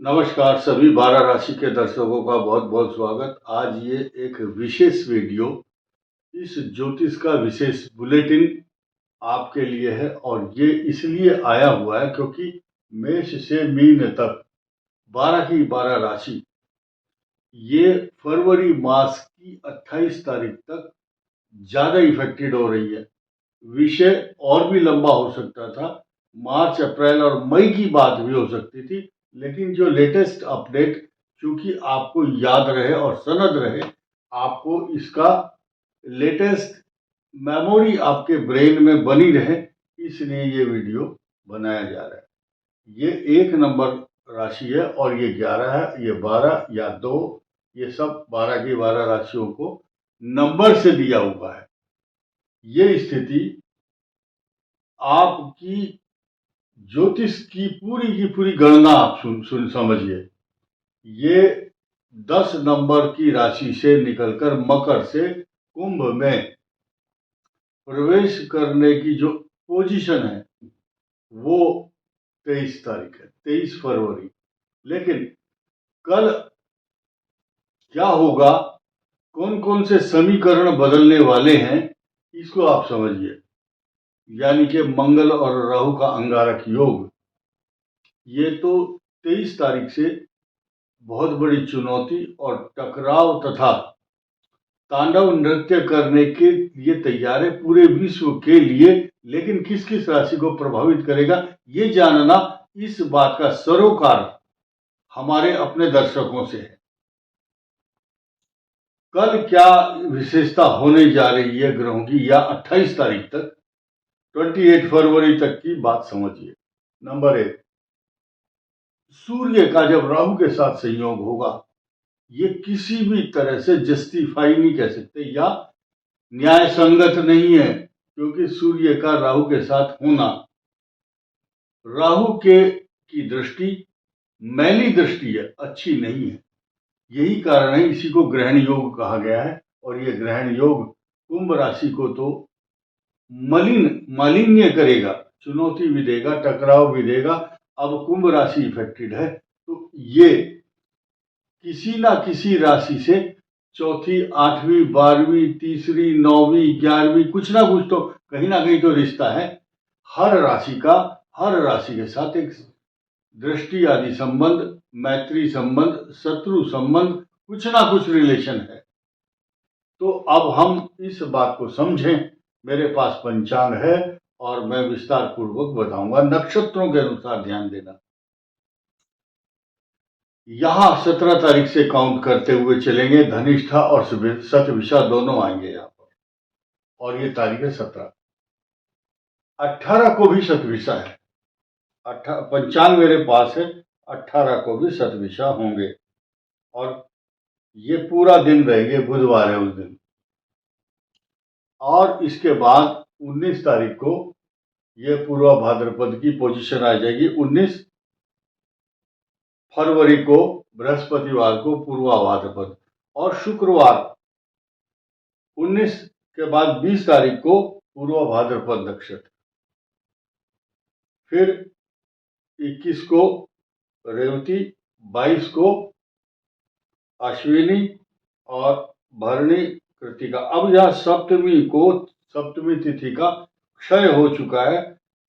नमस्कार सभी 12 राशि के दर्शकों का बहुत बहुत स्वागत। आज ये एक विशेष वीडियो, इस ज्योतिष का विशेष बुलेटिन आपके लिए है और ये इसलिए आया हुआ है क्योंकि मेष से मीन तक 12 की 12 राशि ये फरवरी मास की 28 तारीख तक ज़्यादा इफेक्टेड हो रही है। विषय और भी लंबा हो सकता था, मार्च अप्रैल और मई की बात भी हो सकती थी, लेकिन जो लेटेस्ट अपडेट, क्योंकि आपको याद रहे और सनद रहे, आपको इसका लेटेस्ट मेमोरी आपके ब्रेन में बनी रहे, इसलिए ये वीडियो बनाया जा रहा है। ये 1 नंबर राशि है और ये 11 है, ये 12 या 2, ये सब 12 की 12 राशियों को नंबर से दिया हुआ है। ये स्थिति आपकी ज्योतिष की पूरी गणना आप सुन समझिए। ये 10 नंबर की राशि से निकलकर मकर से कुंभ में प्रवेश करने की जो पोजीशन है वो 23 तारीख है, 23 फरवरी। लेकिन कल क्या होगा, कौन कौन से समीकरण बदलने वाले हैं, इसको आप समझिए। यानी कि मंगल और राहु का अंगारक योग, ये तो 23 तारीख से बहुत बड़ी चुनौती और टकराव तथा तांडव नृत्य करने के लिए तैयार है पूरे विश्व के लिए। लेकिन किस किस राशि को प्रभावित करेगा, ये जानना इस बात का सरोकार हमारे अपने दर्शकों से है। कल क्या विशेषता होने जा रही है ग्रहों की, या 28 तारीख तक, 28 फरवरी तक की बात समझिए। नंबर 1, सूर्य का जब राहु के साथ संयोग होगा, ये किसी भी तरह से जस्टिफाई नहीं कह सकते या न्याय संगत नहीं है, क्योंकि सूर्य का राहु के साथ होना, राहु के की दृष्टि मैली दृष्टि है, अच्छी नहीं है। यही कारण है, इसी को ग्रहण योग कहा गया है। और ये ग्रहण योग कुंभ राशि को तो मालिन्य करेगा, चुनौती भी देगा, टकराव भी देगा। अब कुंभ राशि इफेक्टेड है तो ये किसी ना किसी राशि से चौथी, 8वीं, 12वीं, तीसरी, 9वीं, 11वीं, कुछ ना कुछ तो कहीं ना कहीं तो रिश्ता है। हर राशि का हर राशि के साथ एक दृष्टि आदि संबंध, मैत्री संबंध, शत्रु संबंध, कुछ ना कुछ रिलेशन है। तो अब हम इस बात को समझें। मेरे पास पंचांग है और मैं विस्तार पूर्वक बताऊंगा, नक्षत्रों के अनुसार ध्यान देना। यहां 17 तारीख से काउंट करते हुए चलेंगे। धनिष्ठा और शतभिषा दोनों आएंगे यहाँ पर, और ये तारीख है 17। 18 को भी शतभिषा है, पंचांग मेरे पास है। 18 को भी शतभिषा होंगे और ये पूरा दिन रहेंगे, बुधवार है उस दिन। और इसके बाद 19 तारीख को ये पूर्वा भाद्रपद की पोजीशन आ जाएगी। 19 फरवरी को बृहस्पतिवार को पूर्वा भाद्रपद, और शुक्रवार 19 के बाद 20 तारीख को पूर्वा भाद्रपद नक्षत्र। फिर 21 को रेवती, 22 को अश्विनी और भरणी कृतिका। अब यह सप्तमी तिथि का क्षय हो चुका है।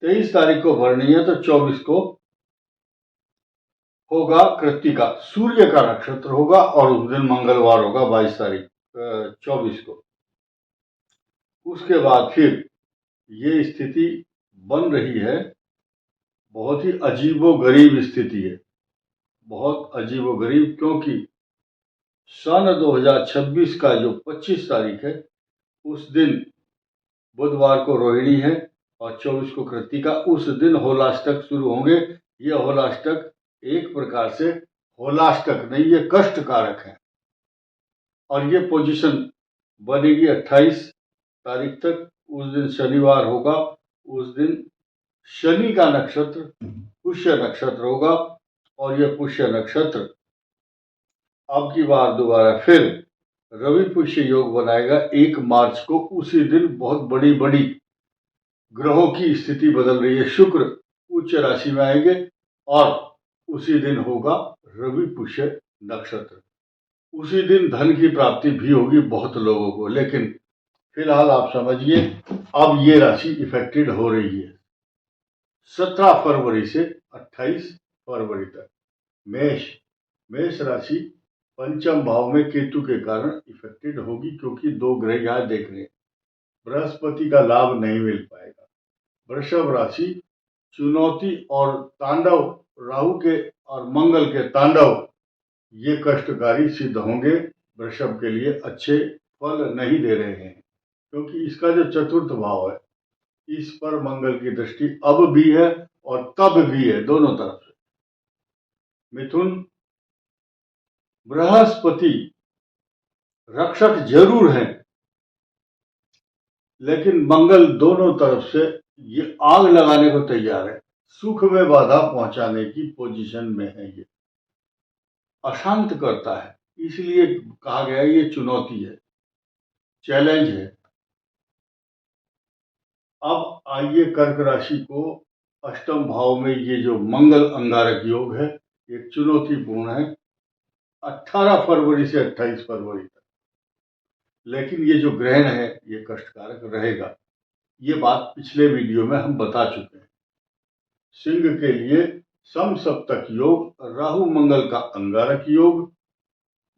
23 तारीख को भरणी है तो 24 को होगा कृतिका, सूर्य का नक्षत्र होगा और उस दिन मंगलवार होगा, 22 तारीख 24 को। उसके बाद फिर ये स्थिति बन रही है, बहुत ही अजीबोगरीब स्थिति है, बहुत अजीबोगरीब, क्योंकि सन 2026 का जो 25 तारीख है उस दिन बुधवार को रोहिणी है और 24 को कृतिका। उस दिन होलाष्टक शुरू होंगे। ये होलाष्टक एक प्रकार से होलाष्टक नहीं, ये कष्ट कारक है। और ये पोजीशन बनेगी 28 तारीख तक। उस दिन शनिवार होगा, उस दिन शनि का नक्षत्र पुष्य नक्षत्र होगा, और यह पुष्य नक्षत्र अब की बार दोबारा फिर रवि पुष्य योग बनाएगा 1 मार्च को। उसी दिन बहुत बड़ी ग्रहों की स्थिति बदल रही है। शुक्र उच्च राशि में आएंगे और उसी दिन होगा रवि पुष्य नक्षत्र। उसी दिन धन की प्राप्ति भी होगी बहुत लोगों को, लेकिन फिलहाल आप समझिए अब ये राशि इफेक्टेड हो रही है 17 फरवरी से 28 फरवरी तक। मेष राशि पंचम भाव में केतु के कारण इफेक्टेड होगी, क्योंकि दो ग्रह यहाँ देख रहे हैं, बृहस्पति का लाभ नहीं मिल पाएगा। वृषभ राशि चुनौती और तांडव, राहु के और मंगल के तांडव ये कष्टकारी सिद्ध होंगे। वृषभ के लिए अच्छे फल नहीं दे रहे हैं, क्योंकि इसका जो चतुर्थ भाव है इस पर मंगल की दृष्टि अब भी है और तब भी है, दोनों तरफ से। मिथुन, बृहस्पति रक्षक जरूर है, लेकिन मंगल दोनों तरफ से ये आग लगाने को तैयार है, सुख में बाधा पहुंचाने की पोजीशन में है, ये अशांत करता है, इसलिए कहा गया ये चुनौती है, चैलेंज है। अब आइए कर्क राशि को अष्टम भाव में ये जो मंगल अंगारक योग है ये चुनौतीपूर्ण है 18 फरवरी से 28 फरवरी तक, लेकिन ये जो ग्रहण है ये कष्टकारक रहेगा। ये बात पिछले वीडियो में हम बता चुके हैं। सिंह के लिए समसप्तक योग, राहु मंगल का अंगारक योग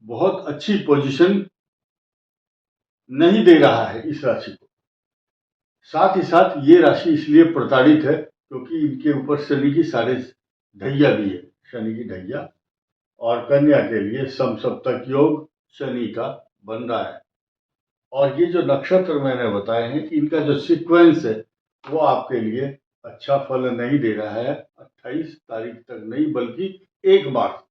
बहुत अच्छी पोजीशन नहीं दे रहा है इस राशि को। साथ ही साथ ये राशि इसलिए प्रताड़ित है क्योंकि इनके ऊपर शनि की साढ़े ढैया भी है, शनि की ढैया, और कन्या के लिए समसप्तक योग शनि का बन रहा है। और ये जो नक्षत्र मैंने बताए हैं इनका जो सीक्वेंस है वो आपके लिए अच्छा फल नहीं दे रहा है 28 तारीख तक नहीं, बल्कि 1 मार्च तक।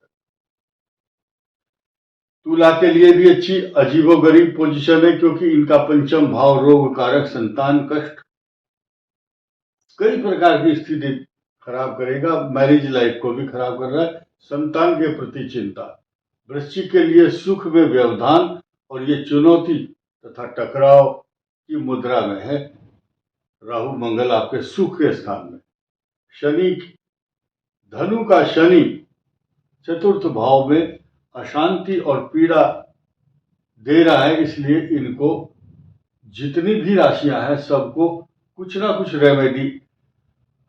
तुला के लिए भी अच्छी अजीबोगरीब पोजीशन है, क्योंकि इनका पंचम भाव रोग कारक संतान कष्ट कई प्रकार की स्थिति खराब करेगा, मैरिज लाइफ को भी खराब कर रहा है, संतान के प्रति चिंता। वृश्चिक के लिए सुख में व्यवधान और ये चुनौती तथा टकराव की मुद्रा में है। राहु मंगल आपके सुख के स्थान में, शनि, धनु का शनि चतुर्थ भाव में अशांति और पीड़ा दे रहा है, इसलिए इनको जितनी भी राशियां हैं सबको कुछ ना कुछ रेमेडी,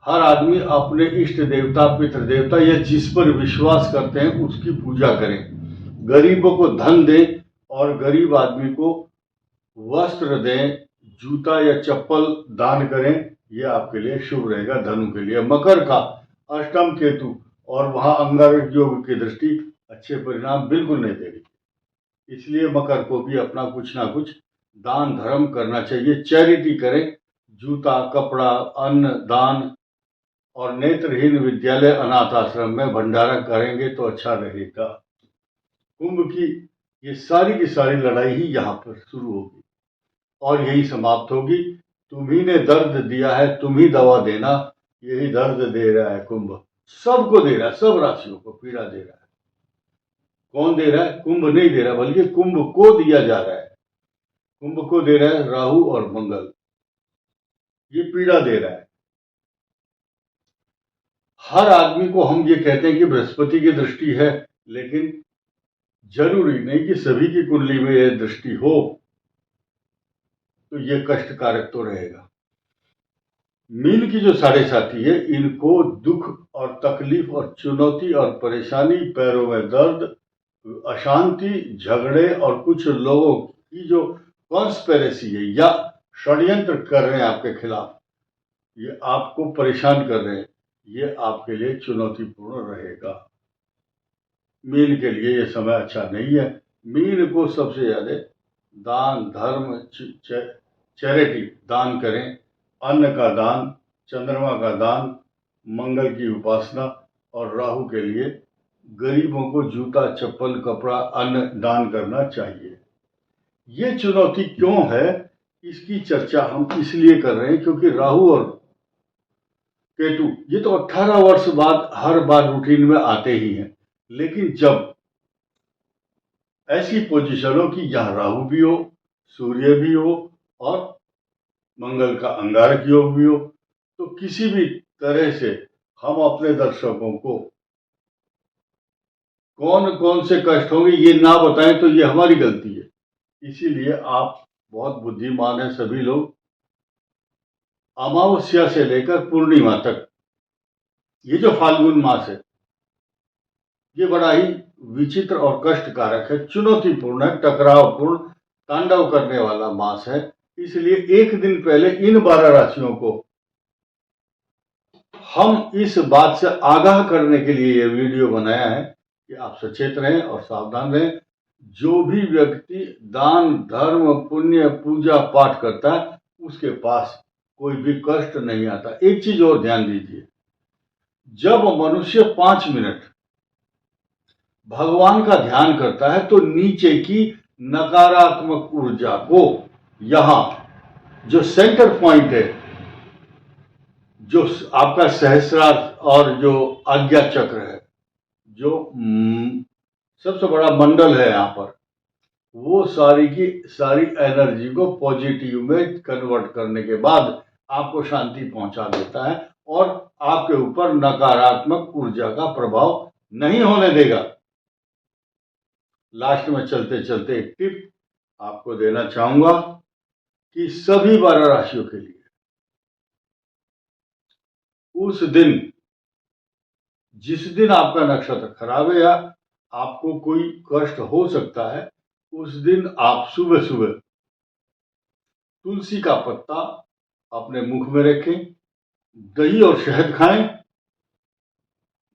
हर आदमी अपने इष्ट देवता पितृ देवता या जिस पर विश्वास करते हैं उसकी पूजा करें, गरीबों को धन दें और गरीब आदमी को वस्त्र दें, जूता या चप्पल दान करें, यह आपके लिए शुभ रहेगा। धनु के लिए मकर का अष्टम केतु और वहां अंगारक योग की दृष्टि अच्छे परिणाम बिल्कुल नहीं दे रही, इसलिए मकर को भी अपना कुछ ना कुछ दान धर्म करना चाहिए, चैरिटी करें, जूता कपड़ा अन्न दान, और नेत्रहीन विद्यालय अनाथ आश्रम में भंडारा करेंगे तो अच्छा रहेगा। कुंभ की ये सारी की सारी लड़ाई ही यहाँ पर शुरू होगी और यही समाप्त होगी। तुम्ही ने दर्द दिया है, तुम ही दवा देना, यही दर्द दे रहा है कुंभ, सबको दे रहा है, सब राशियों को पीड़ा दे रहा है। कौन दे रहा है? कुंभ नहीं दे रहा, बल्कि कुंभ को दिया जा रहा है। कुंभ को दे रहा है राहु और मंगल, ये पीड़ा दे रहा है। हर आदमी को हम ये कहते हैं कि बृहस्पति की दृष्टि है, लेकिन जरूरी नहीं कि सभी की कुंडली में यह दृष्टि हो, तो ये कष्टकारक तो रहेगा। मीन की जो साढ़े साथी है इनको दुख और तकलीफ और चुनौती और परेशानी, पैरों में दर्द, अशांति, झगड़े और कुछ लोगों की जो कॉन्स्पिरेसी है या षड्यंत्र कर रहे हैं आपके खिलाफ, ये आपको परेशान कर रहे हैं, ये आपके लिए चुनौतीपूर्ण रहेगा। मीन के लिए यह समय अच्छा नहीं है। मीन को सबसे ज्यादा दान धर्म चैरिटी दान करें, अन्न का दान, चंद्रमा का दान, मंगल की उपासना, और राहु के लिए गरीबों को जूता चप्पल कपड़ा अन्न दान करना चाहिए। ये चुनौती क्यों है इसकी चर्चा हम इसलिए कर रहे हैं क्योंकि राहु और केतु ये तो 18 वर्ष बाद हर बार रूटीन में आते ही हैं, लेकिन जब ऐसी पोजीशन हो कि यहां राहु भी हो, सूर्य भी हो और मंगल का अंगारक योग भी हो, तो किसी भी तरह से हम अपने दर्शकों को कौन कौन से कष्ट होंगे ये ना बताएं तो ये हमारी गलती है। इसीलिए आप बहुत बुद्धिमान हैं सभी लोग। अमावस्या से लेकर पूर्णिमा तक ये जो फाल्गुन मास है ये बड़ा ही विचित्र और कष्टकारक है, चुनौतीपूर्ण है, टकरावपूर्ण, तांडव करने वाला मास है। इसलिए एक दिन पहले इन 12 राशियों को हम इस बात से आगाह करने के लिए यह वीडियो बनाया है कि आप सचेत रहें और सावधान रहें। जो भी व्यक्ति दान, धर्म, पुण्य, पूजा पाठ करता है उसके पास कोई भी कष्ट नहीं आता। एक चीज और ध्यान दीजिए, जब मनुष्य 5 मिनट भगवान का ध्यान करता है तो नीचे की नकारात्मक ऊर्जा को यहां जो सेंटर पॉइंट है, जो आपका सहस्रार और जो आज्ञा चक्र है, जो सबसे बड़ा मंडल है यहां पर, वो सारी की सारी एनर्जी को पॉजिटिव में कन्वर्ट करने के बाद आपको शांति पहुंचा देता है और आपके ऊपर नकारात्मक ऊर्जा का प्रभाव नहीं होने देगा। लास्ट में चलते चलते एक टिप आपको देना चाहूंगा कि सभी 12 राशियों के लिए उस दिन, जिस दिन आपका नक्षत्र खराब है या आपको कोई कष्ट हो सकता है, उस दिन आप सुबह सुबह तुलसी का पत्ता अपने मुख में रखें, दही और शहद खाएं।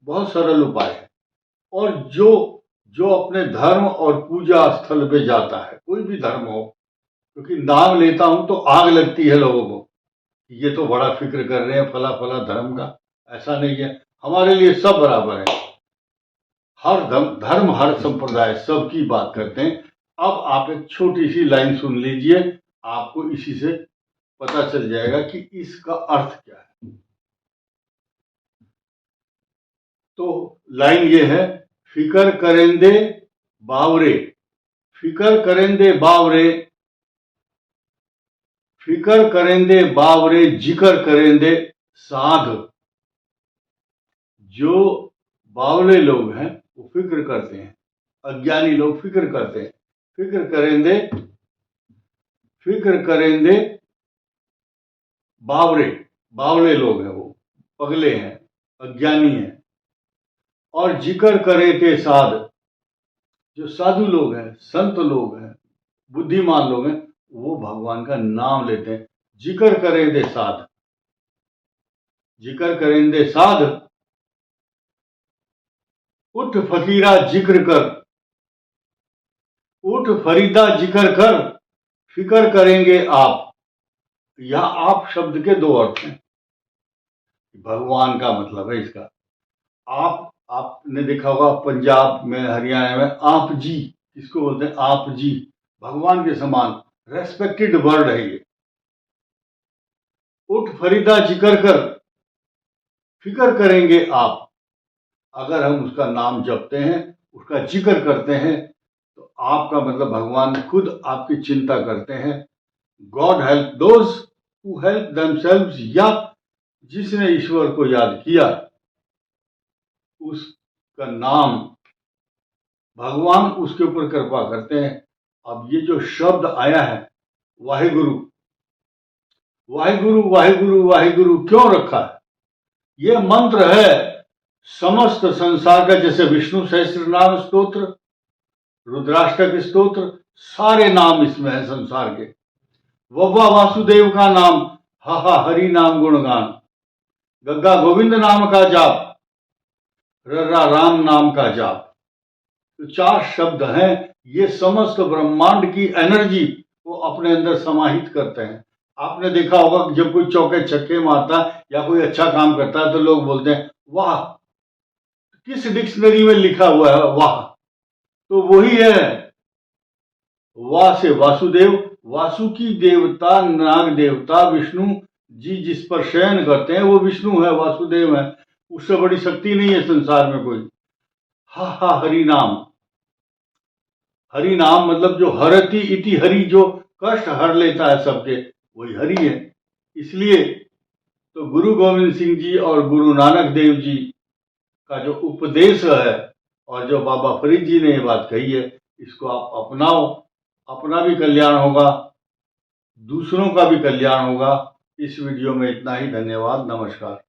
बहुत सरल उपाय है। और जो अपने धर्म और पूजा स्थल पे जाता है, कोई भी धर्म हो, क्योंकि नाम लेता हूं तो आग लगती है लोगों को, ये तो बड़ा फिक्र कर रहे हैं फला फला धर्म का। ऐसा नहीं है, हमारे लिए सब बराबर है। हर धर्म हर संप्रदाय सबकी बात करते हैं। अब आप एक छोटी सी लाइन सुन लीजिए, आपको इसी से पता चल जाएगा कि इसका अर्थ क्या है। तो लाइन ये है, फिकर करेंदे बावरे, फिकर करेंदे बावरे, फिकर करेंदे बावरे, जिक्र करेंदे साध। जो बावले लोग हैं वो फिक्र करते हैं, अज्ञानी लोग फिक्र करते हैं। फिक्र करेंदे बावरे, बावले लोग हैं, वो पगले हैं, अज्ञानी हैं। और जिक्र करे थे साध, जो साधु लोग हैं, संत लोग हैं, बुद्धिमान लोग हैं, वो भगवान का नाम लेते हैं। जिक्र करेंदे साध, जिक्र करेंदे साध, उठ फकीरा जिक्र कर, उठ फरीदा जिक्र कर, फिक्र करेंगे आप। यह आप शब्द के 2 अर्थ हैं। भगवान का मतलब है इसका। आपने देखा होगा पंजाब में, हरियाणा में आप जी किसको बोलते हैं? आप जी, भगवान के समान रेस्पेक्टेड वर्ड है ये। उठ फरीदा जिक्र कर, फिक्र करेंगे आप। अगर हम उसका नाम जपते हैं, उसका जिक्र करते हैं, तो आपका मतलब भगवान खुद आपकी चिंता करते हैं। God help those who help themselves, या जिसने ईश्वर को याद किया उसका नाम, भगवान उसके ऊपर कृपा करते हैं। अब ये जो शब्द आया है वाहिगुरु, वाहिगुरु वाहिगुरु वाहिगुरु क्यों रखा है? ये मंत्र है समस्त संसार का। जैसे विष्णु सहस्त्रनाम स्तोत्र, रुद्राष्टक स्तोत्र, सारे नाम इसमें है संसार के। वव्वा वासुदेव का नाम, हा हा हरि नाम गुणगान, गग्गा गोविंद नाम का जाप, रर्रा राम नाम का जाप। तो 4 शब्द हैं, ये समस्त ब्रह्मांड की एनर्जी को अपने अंदर समाहित करते हैं। आपने देखा होगा कि जब कोई चौके छक्के मारता है या कोई अच्छा काम करता है तो लोग बोलते हैं वाह। किस डिक्शनरी में लिखा हुआ है वाह? तो वही है, वाह से वासुदेव, वासुकी देवता, नाग देवता विष्णु जी जिस पर शयन करते हैं वो विष्णु है, वासुदेव है। उससे बड़ी शक्ति नहीं है संसार में कोई। हा हा हरि नाम, हरि नाम मतलब जो हरति इति हरि, जो कष्ट हर लेता है सबके, वही हरि है। इसलिए तो गुरु गोविंद सिंह जी और गुरु नानक देव जी का जो उपदेश है और जो बाबा फरीद जी ने ये बात कही है, इसको आप अपनाओ, अपना भी कल्याण होगा, दूसरों का भी कल्याण होगा। इस वीडियो में इतना ही। धन्यवाद, नमस्कार।